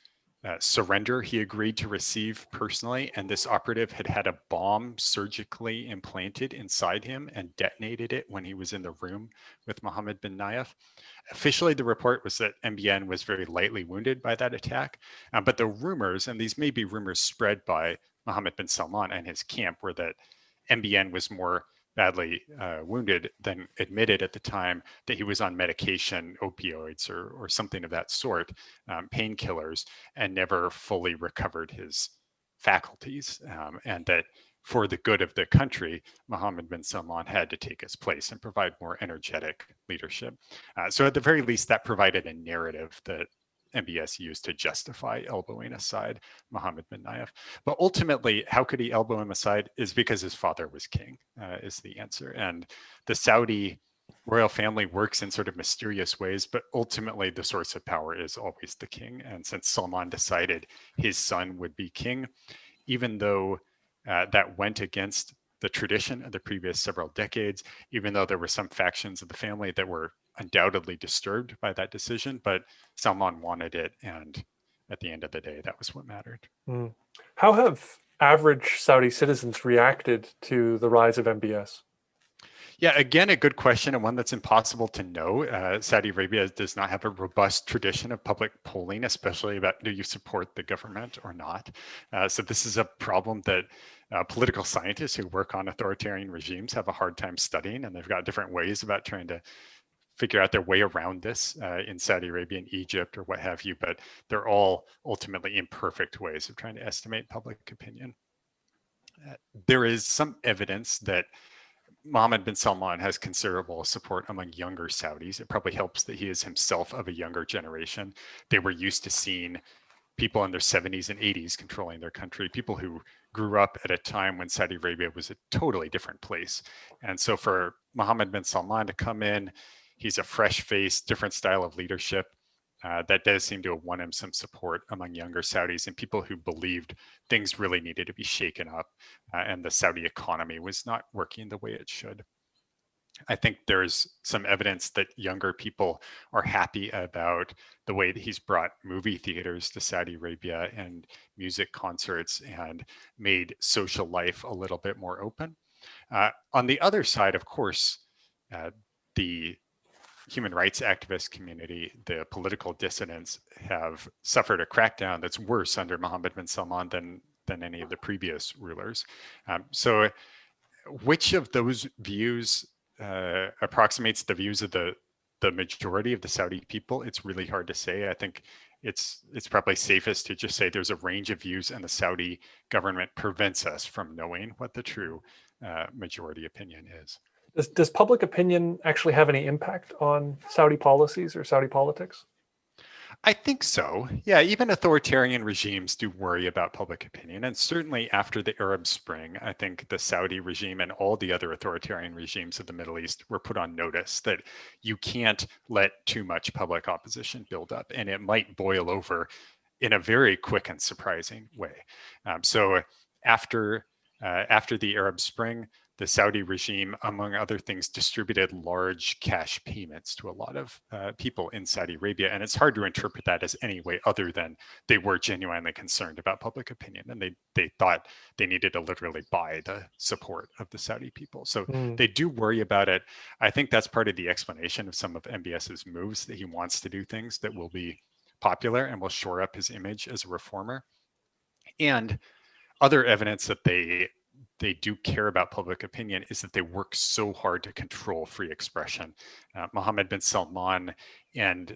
surrender he agreed to receive personally. And this operative had had a bomb surgically implanted inside him and detonated it when he was in the room with Mohammed bin Nayef. Officially, the report was that MBN was very lightly wounded by that attack. But the rumors, and these may be rumors spread by Mohammed bin Salman and his camp, were that MBN was more badly wounded than admitted at the time, that he was on medication, opioids, or something of that sort, painkillers, and never fully recovered his faculties. And that for the good of the country, Mohammed bin Salman had to take his place and provide more energetic leadership. So at the very least, that provided a narrative that MBS used to justify elbowing aside Mohammed bin Nayef. But ultimately, how could he elbow him aside is because his father was king, is the answer. And the Saudi royal family works in sort of mysterious ways, but ultimately the source of power is always the king. And since Salman decided his son would be king, even though that went against the tradition of the previous several decades, even though there were some factions of the family that were undoubtedly disturbed by that decision, but Salman wanted it. And at the end of the day, that was what mattered. Mm. How have average Saudi citizens reacted to the rise of MBS? Yeah, again, a good question and one that's impossible to know. Saudi Arabia does not have a robust tradition of public polling, especially about do you support the government or not. So this is a problem that political scientists who work on authoritarian regimes have a hard time studying, and they've got different ways about trying to figure out their way around this in Saudi Arabia and Egypt or what have you, but they're all ultimately imperfect ways of trying to estimate public opinion. There is some evidence that Mohammed bin Salman has considerable support among younger Saudis. It probably helps that he is himself of a younger generation. They were used to seeing people in their 70s and 80s controlling their country, people who grew up at a time when Saudi Arabia was a totally different place. And so for Mohammed bin Salman to come in, he's a fresh face, different style of leadership. That does seem to have won him some support among younger Saudis and people who believed things really needed to be shaken up and the Saudi economy was not working the way it should. I think there's some evidence that younger people are happy about the way that he's brought movie theaters to Saudi Arabia and music concerts and made social life a little bit more open. On the other side, of course, the human rights activist community, the political dissidents have suffered a crackdown that's worse under Mohammed bin Salman than any of the previous rulers. So which of those views approximates the views of the majority of the Saudi people? It's really hard to say. I think it's probably safest to just say there's a range of views and the Saudi government prevents us from knowing what the true majority opinion is. Does public opinion actually have any impact on Saudi policies or Saudi politics? I think so. Yeah, even authoritarian regimes do worry about public opinion. And certainly after the Arab Spring, I think the Saudi regime and all the other authoritarian regimes of the Middle East were put on notice that you can't let too much public opposition build up, and it might boil over in a very quick and surprising way. So after after the Arab Spring, the Saudi regime, among other things, distributed large cash payments to a lot of people in Saudi Arabia. And it's hard to interpret that as any way other than they were genuinely concerned about public opinion. And they thought they needed to literally buy the support of the Saudi people. So they do worry about it. I think that's part of the explanation of some of MBS's moves, that he wants to do things that will be popular and will shore up his image as a reformer. And other evidence that they do care about public opinion is that they work so hard to control free expression. Mohammed bin Salman and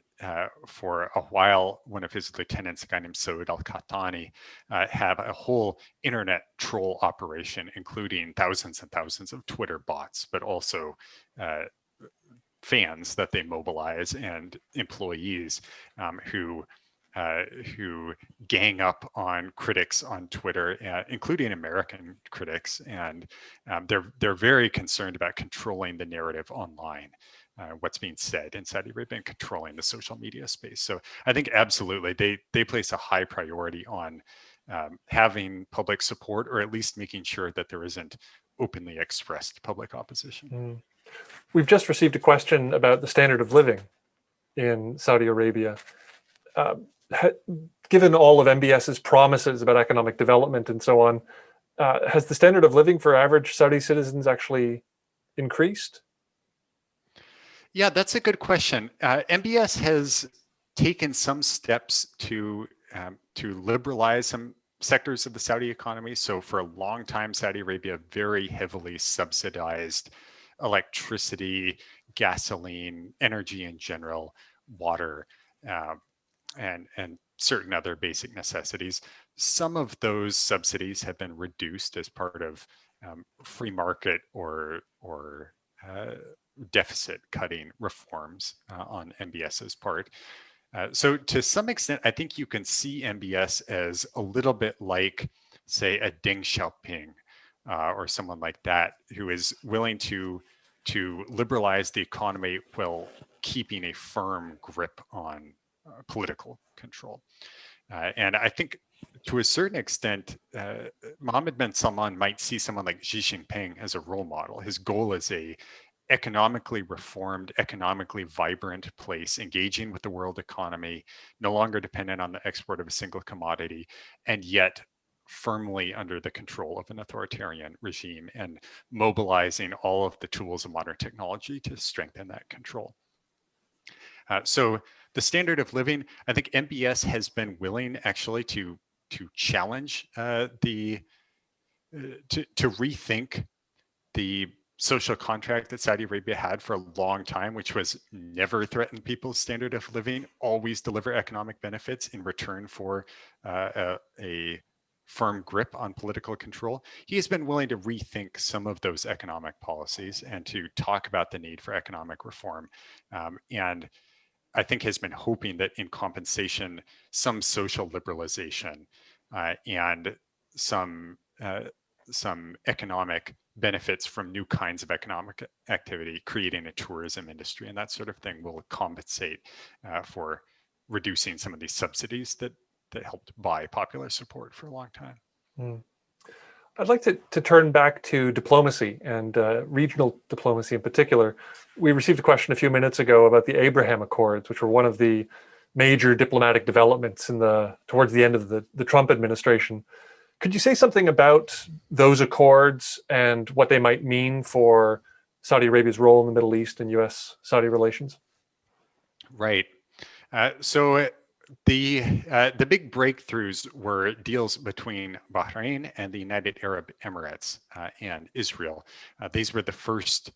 for a while, one of his lieutenants, a guy named Saud al-Qahtani, have a whole internet troll operation, including thousands and thousands of Twitter bots, but also fans that they mobilize and employees who gang up on critics on Twitter, including American critics, and they're very concerned about controlling the narrative online, what's being said in Saudi Arabia, and controlling the social media space. So I think absolutely they place a high priority on having public support, or at least making sure that there isn't openly expressed public opposition. We've just received a question about the standard of living in Saudi Arabia. Given all of MBS's promises about economic development and so on, has the standard of living for average Saudi citizens actually increased? Yeah, that's a good question. MBS has taken some steps to liberalize some sectors of the Saudi economy. So for a long time, Saudi Arabia very heavily subsidized electricity, gasoline, energy in general, water, and certain other basic necessities. Some of those subsidies have been reduced as part of free market or deficit cutting reforms on MBS's part. So to some extent, I think you can see MBS as a little bit like, say, a Deng Xiaoping or someone like that, who is willing to liberalize the economy while keeping a firm grip on political control. And I think to a certain extent, Mohammed bin Salman might see someone like Xi Jinping as a role model. His goal is a economically reformed, economically vibrant place, engaging with the world economy, no longer dependent on the export of a single commodity, and yet firmly under the control of an authoritarian regime, and mobilizing all of the tools of modern technology to strengthen that control. So the standard of living, I think MBS has been willing actually to challenge to rethink the social contract that Saudi Arabia had for a long time, which was never threaten people's standard of living, always deliver economic benefits in return for a firm grip on political control. He has been willing to rethink some of those economic policies and to talk about the need for economic reform. And I think has been hoping that in compensation, some social liberalization and some economic benefits from new kinds of economic activity, creating a tourism industry and that sort of thing, will compensate for reducing some of these subsidies that helped buy popular support for a long time. I'd like to turn back to diplomacy and regional diplomacy in particular. We received a question a few minutes ago about the Abraham Accords, which were one of the major diplomatic developments towards the end of the Trump administration. Could you say something about those accords and what they might mean for Saudi Arabia's role in the Middle East and U.S.-Saudi relations? Right. So the big breakthroughs were deals between Bahrain and the United Arab Emirates and Israel. These were the first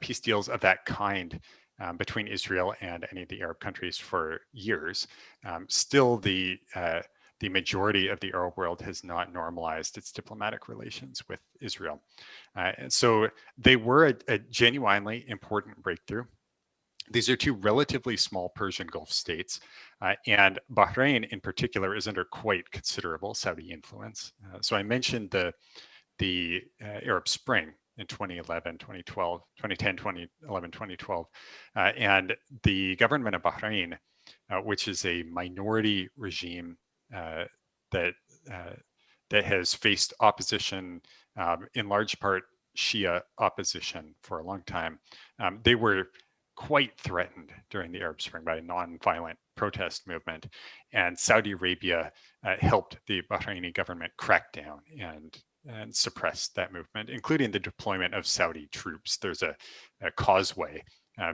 peace deals of that kind between Israel and any of the Arab countries for years. Still, the majority of the Arab world has not normalized its diplomatic relations with Israel. And so they were a genuinely important breakthrough. These are two relatively small Persian Gulf states, and Bahrain in particular is under quite considerable Saudi influence. So I mentioned the Arab Spring in 2011, 2012, 2010, 2011, 2012, and the government of Bahrain, which is a minority regime that that has faced opposition, in large part Shia opposition for a long time. They were quite threatened during the Arab Spring by a non-violent protest movement, and Saudi Arabia helped the Bahraini government crack down and suppress that movement, including the deployment of Saudi troops. There's a causeway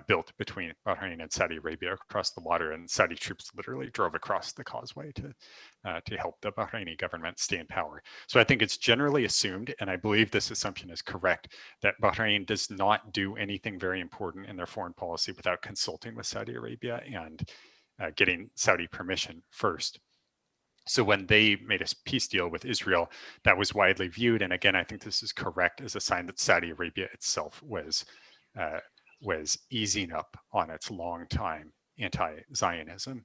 built between Bahrain and Saudi Arabia across the water, and Saudi troops literally drove across the causeway to help the Bahraini government stay in power. So I think it's generally assumed, and I believe this assumption is correct, that Bahrain does not do anything very important in their foreign policy without consulting with Saudi Arabia and getting Saudi permission first. So when they made a peace deal with Israel, that was widely viewed, and again, I think this is correct, as a sign that Saudi Arabia itself was easing up on its long time anti-Zionism.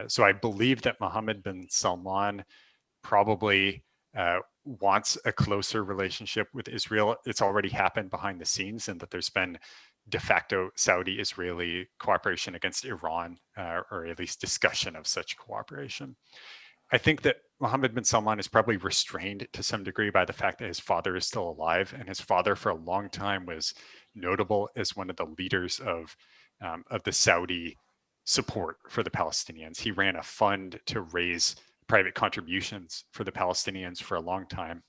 So I believe that Mohammed bin Salman probably wants a closer relationship with Israel. It's already happened behind the scenes, and that there's been de facto Saudi-Israeli cooperation against Iran, or at least discussion of such cooperation. I think that Mohammed bin Salman is probably restrained to some degree by the fact that his father is still alive, and his father for a long time was notable as one of the leaders of the Saudi support for the Palestinians. He ran a fund to raise private contributions for the Palestinians for a long time.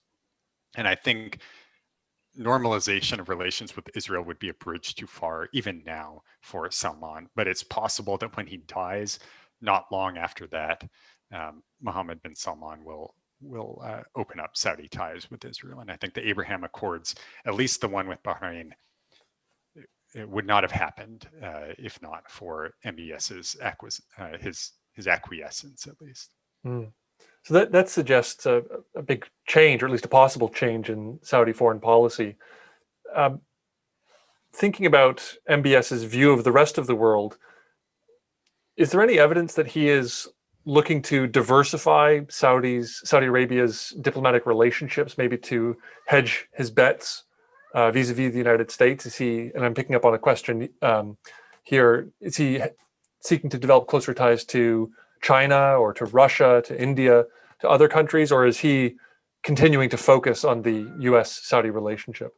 And I think normalization of relations with Israel would be a bridge too far, even now, for Salman. But it's possible that when he dies, not long after that, Mohammed bin Salman will open up Saudi ties with Israel. And I think the Abraham Accords, at least the one with Bahrain, it would not have happened if not for MBS's his acquiescence, at least. Mm. So that suggests a big change, or at least a possible change in Saudi foreign policy. Thinking about MBS's view of the rest of the world, is there any evidence that he is looking to diversify Saudi Arabia's diplomatic relationships, maybe to hedge his bets vis-a-vis the United States? Is he, and I'm picking up on a question here, is he seeking to develop closer ties to China or to Russia, to India, to other countries, or is he continuing to focus on the U.S.-Saudi relationship?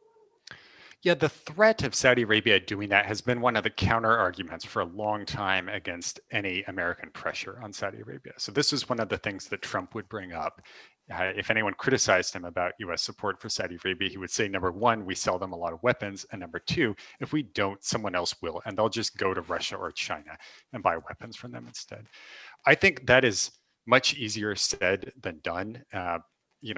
Yeah, the threat of Saudi Arabia doing that has been one of the counter arguments for a long time against any American pressure on Saudi Arabia. So this is one of the things that Trump would bring up. If anyone criticized him about U.S. support for Saudi Arabia, he would say, number one, we sell them a lot of weapons. And number two, if we don't, someone else will. And they'll just go to Russia or China and buy weapons from them instead. I think that is much easier said than done.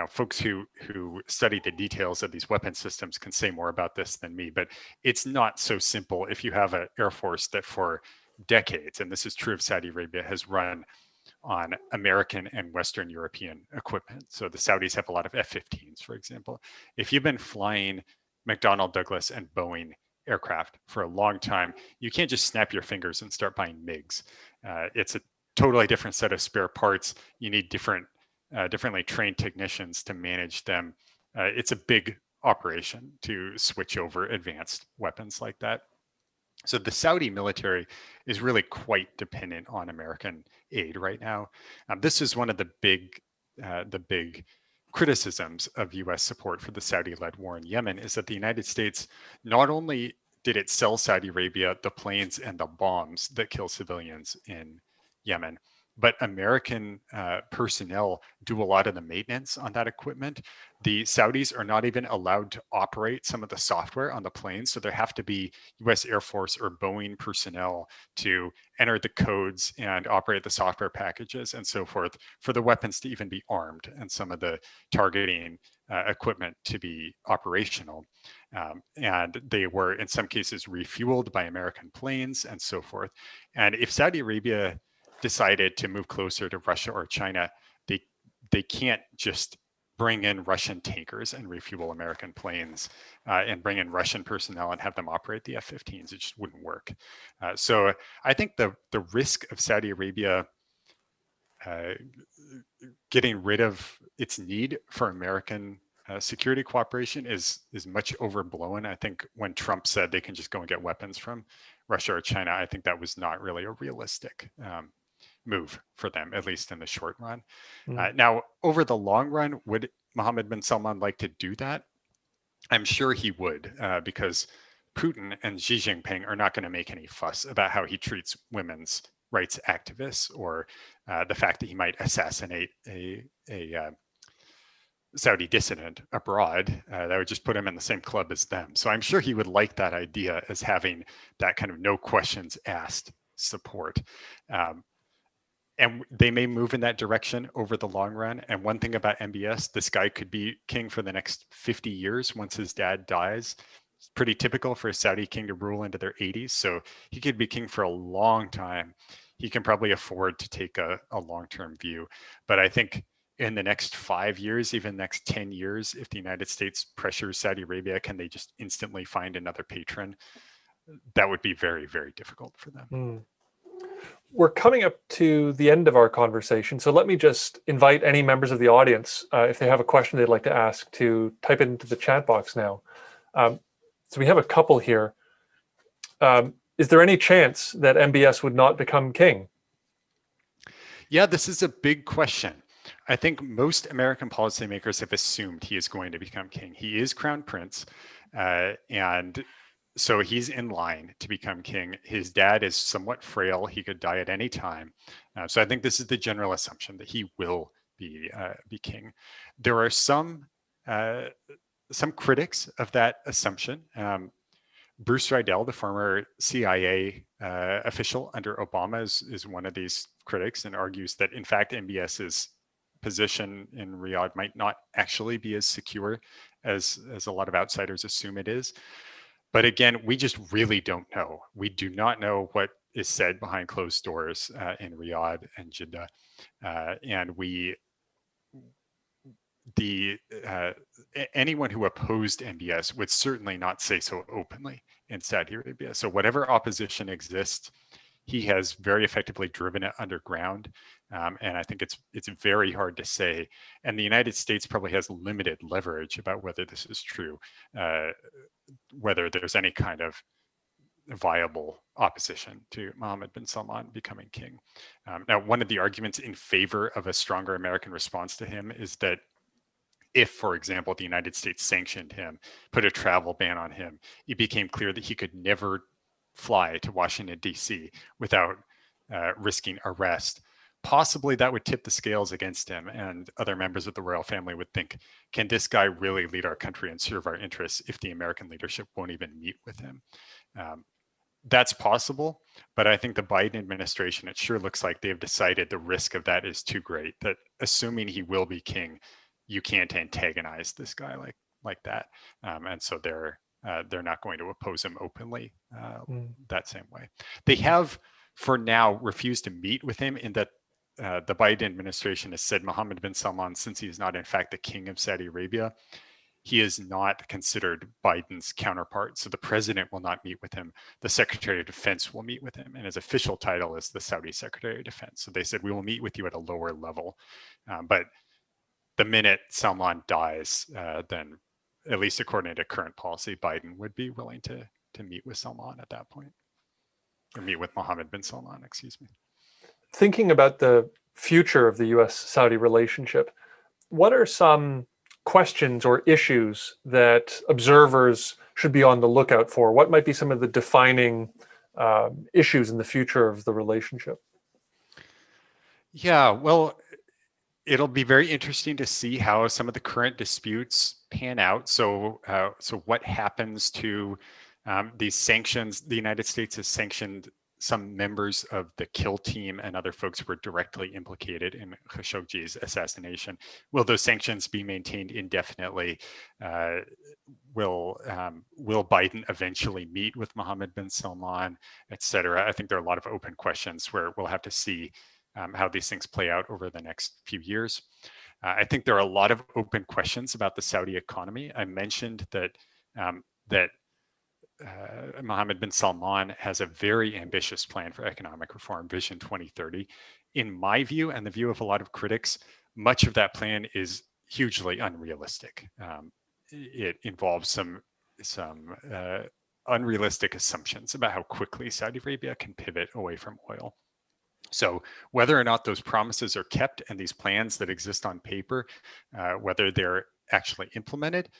Folks who study the details of these weapon systems can say more about this than me, but it's not so simple if you have an Air Force that for decades, and this is true of Saudi Arabia, has run on American and Western European equipment. So the Saudis have a lot of F-15s, for example. If you've been flying McDonnell Douglas and Boeing aircraft for a long time, you can't just snap your fingers and start buying MiGs. It's a totally different set of spare parts. You need differently trained technicians to manage them. It's a big operation to switch over advanced weapons like that. So the Saudi military is really quite dependent on American aid right now. This is one of the big criticisms of U.S. support for the Saudi-led war in Yemen, is that the United States not only did it sell Saudi Arabia the planes and the bombs that kill civilians in Yemen, but American personnel do a lot of the maintenance on that equipment. The Saudis are not even allowed to operate some of the software on the planes, so there have to be U.S. Air Force or Boeing personnel to enter the codes and operate the software packages and so forth for the weapons to even be armed and some of the targeting equipment to be operational. And they were, in some cases, refueled by American planes and so forth. And if Saudi Arabia decided to move closer to Russia or China, they can't just bring in Russian tankers and refuel American planes and bring in Russian personnel and have them operate the F-15s. It just wouldn't work. So I think the risk of Saudi Arabia getting rid of its need for American security cooperation is much overblown. I think when Trump said they can just go and get weapons from Russia or China, I think that was not really a realistic move for them, at least in the short run. Now, over the long run, would Mohammed bin Salman like to do that? I'm sure he would, because Putin and Xi Jinping are not going to make any fuss about how he treats women's rights activists or the fact that he might assassinate a Saudi dissident abroad. That would just put him in the same club as them. So I'm sure he would like that idea as having that kind of no questions asked support. And they may move in that direction over the long run. And one thing about MBS, this guy could be king for the next 50 years once his dad dies. It's pretty typical for a Saudi king to rule into their 80s. So he could be king for a long time. He can probably afford to take a long-term view. But I think in the next 5 years, even next 10 years, if the United States pressures Saudi Arabia, can they just instantly find another patron? That would be very, very difficult for them. We're coming up to the end of our conversation, so let me just invite any members of the audience, if they have a question they'd like to ask, to type it into the chat box now. So we have a couple here. Is there any chance that MBS would not become king? Yeah, this is a big question. I think most American policymakers have assumed he is going to become king. He is crown prince, and so he's in line to become king. His dad is somewhat frail. He could die at any time. So I think this is the general assumption that he will be king. There are some critics of that assumption. Bruce Riedel, the former CIA official under Obama, is one of these critics and argues that, in fact, MBS's position in Riyadh might not actually be as secure as a lot of outsiders assume it is. But again, we just really don't know. We do not know what is said behind closed doors in Riyadh and Jeddah. Anyone who opposed MBS would certainly not say so openly in Saudi Arabia. So whatever opposition exists, he has very effectively driven it underground. And I think it's very hard to say. And the United States probably has limited leverage about whether this is true, whether there's any kind of viable opposition to Mohammed bin Salman becoming king. Now, one of the arguments in favor of a stronger American response to him is that if, for example, the United States sanctioned him, put a travel ban on him, it became clear that he could never fly to Washington, D.C. without risking arrest. Possibly that would tip the scales against him, and other members of the royal family would think, can this guy really lead our country and serve our interests if the American leadership won't even meet with him? That's possible, but I think the Biden administration, it sure looks like they've decided the risk of that is too great, that assuming he will be king, you can't antagonize this guy like that. And so they're not going to oppose him openly that same way. They have, for now, refused to meet with him in that the Biden administration has said Mohammed bin Salman, since he is not in fact the king of Saudi Arabia, he is not considered Biden's counterpart. So the president will not meet with him. The Secretary of Defense will meet with him. And his official title is the Saudi Secretary of Defense. So they said, we will meet with you at a lower level. But the minute Salman dies, then at least according to current policy, Biden would be willing to meet with Salman at that point, or meet with Mohammed bin Salman, excuse me. Thinking about the future of the U.S.-Saudi relationship, what are some questions or issues that observers should be on the lookout for? What might be some of the defining issues in the future of the relationship? Yeah, well, it'll be very interesting to see how some of the current disputes pan out. So what happens to these sanctions? The United States has sanctioned some members of the kill team and other folks who were directly implicated in Khashoggi's assassination. Will those sanctions be maintained indefinitely? Will Biden eventually meet with Mohammed bin Salman, et cetera? I think there are a lot of open questions where we'll have to see how these things play out over the next few years. I think there are a lot of open questions about the Saudi economy. I mentioned that Mohammed bin Salman has a very ambitious plan for economic reform, Vision 2030. In my view, and the view of a lot of critics, much of that plan is hugely unrealistic. It involves some unrealistic assumptions about how quickly Saudi Arabia can pivot away from oil. So whether or not those promises are kept and these plans that exist on paper, whether they're actually implemented,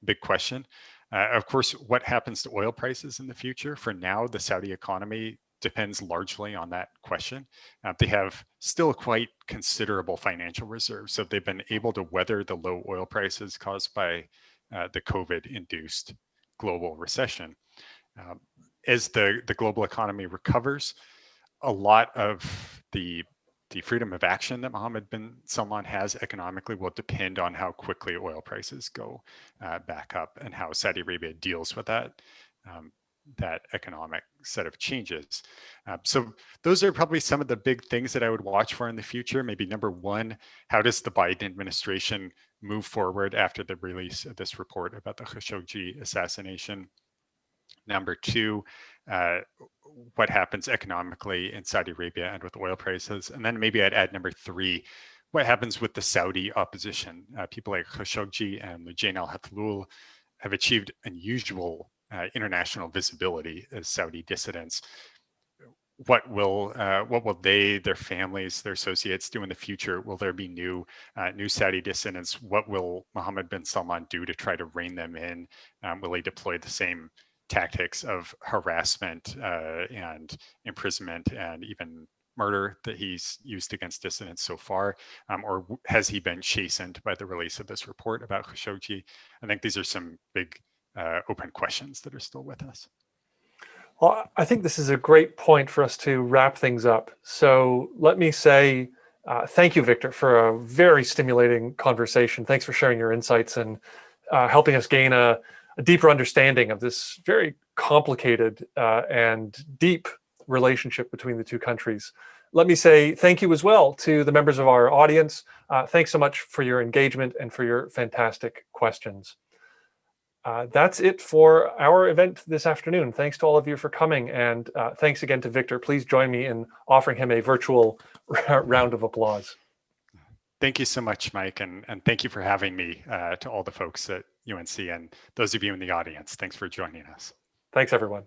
big question. Of course, what happens to oil prices in the future? For now, the Saudi economy depends largely on that question. They have still quite considerable financial reserves, so they've been able to weather the low oil prices caused by the COVID-induced global recession. As the global economy recovers, a lot of the freedom of action that Mohammed bin Salman has economically will depend on how quickly oil prices go back up and how Saudi Arabia deals with that economic set of changes. So those are probably some of the big things that I would watch for in the future. Maybe number one, how does the Biden administration move forward after the release of this report about the Khashoggi assassination? Number two, what happens economically in Saudi Arabia and with oil prices? And then maybe I'd add number three, what happens with the Saudi opposition? People like Khashoggi and Lujain al-Hathloul have achieved unusual international visibility as Saudi dissidents. What will they, their families, their associates do in the future? Will there be new Saudi dissidents? What will Mohammed bin Salman do to try to rein them in? Will he deploy the same tactics of harassment and imprisonment and even murder that he's used against dissidents so far? Or has he been chastened by the release of this report about Khashoggi? I think these are some big open questions that are still with us. Well, I think this is a great point for us to wrap things up. So let me say thank you, Victor, for a very stimulating conversation. Thanks for sharing your insights and helping us gain a deeper understanding of this very complicated and deep relationship between the two countries. Let me say thank you as well to the members of our audience. Thanks so much for your engagement and for your fantastic questions. That's it for our event this afternoon. Thanks to all of you for coming, and thanks again to Victor. Please join me in offering him a virtual round of applause. Thank you so much, Mike, and thank you for having me, to all the folks at UNC and those of you in the audience. Thanks for joining us. Thanks, everyone.